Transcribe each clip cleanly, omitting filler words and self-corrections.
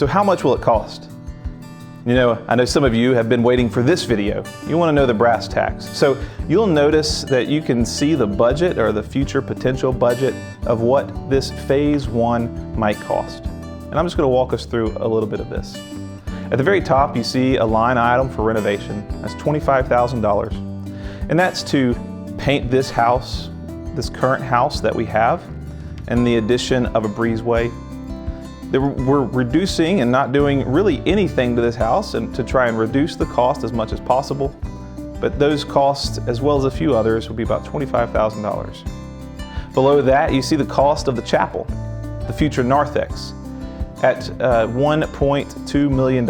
So how much will it cost? You know, I know some of you have been waiting for this video. You want to know the brass tacks. So you'll notice that you can see the budget or the future potential budget of what this phase one might cost. And I'm just going to walk us through a little bit of this. At the very top, you see a line item for renovation. That's $25,000. And that's to paint this house, this current house that we have, and the addition of a breezeway. We're reducing and not doing really anything to this house and to try and reduce the cost as much as possible. But those costs, as well as a few others, will be about $25,000. Below that, you see the cost of the chapel, the future narthex, at $1.2 million.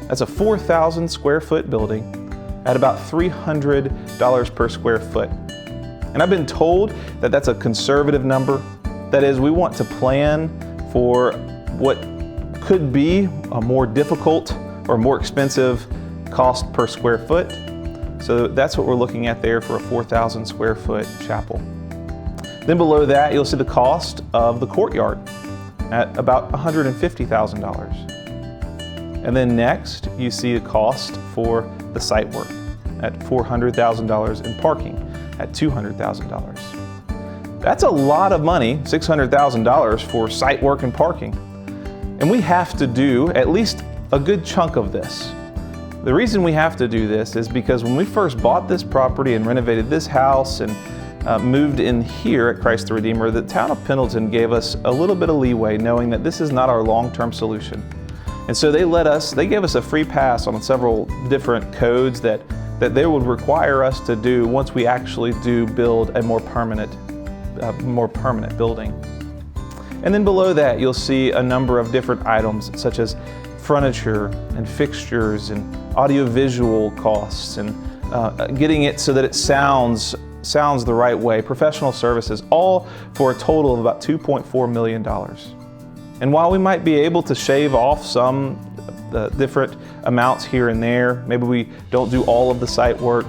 That's a 4,000 square foot building at about $300 per square foot. And I've been told that that's a conservative number. That is, we want to plan for what could be a more difficult or more expensive cost per square foot. So that's what we're looking at there for a 4,000 square foot chapel. Then below that, you'll see the cost of the courtyard at about $150,000. And then next, you see a cost for the site work at $400,000 and parking at $200,000. That's a lot of money, $600,000 for site work and parking. And we have to do at least a good chunk of this. The reason we have to do this is because when we first bought this property and renovated this house and moved in here at Christ the Redeemer, the town of Pendleton gave us a little bit of leeway, knowing that this is not our long-term solution. And so they gave us a free pass on several different codes that they would require us to do once we actually do build a more permanent building. And then below that, you'll see a number of different items such as furniture and fixtures and audiovisual costs and getting it so that it sounds the right way, professional services, all for a total of about $2.4 million. And while we might be able to shave off some different amounts here and there, maybe we don't do all of the site work,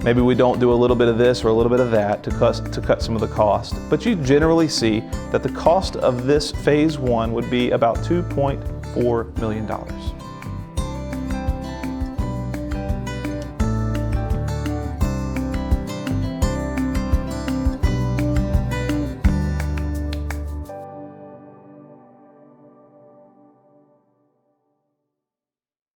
maybe we don't do a little bit of this or a little bit of that to cut some of the cost. But you generally see that the cost of this phase one would be about $2.4 million.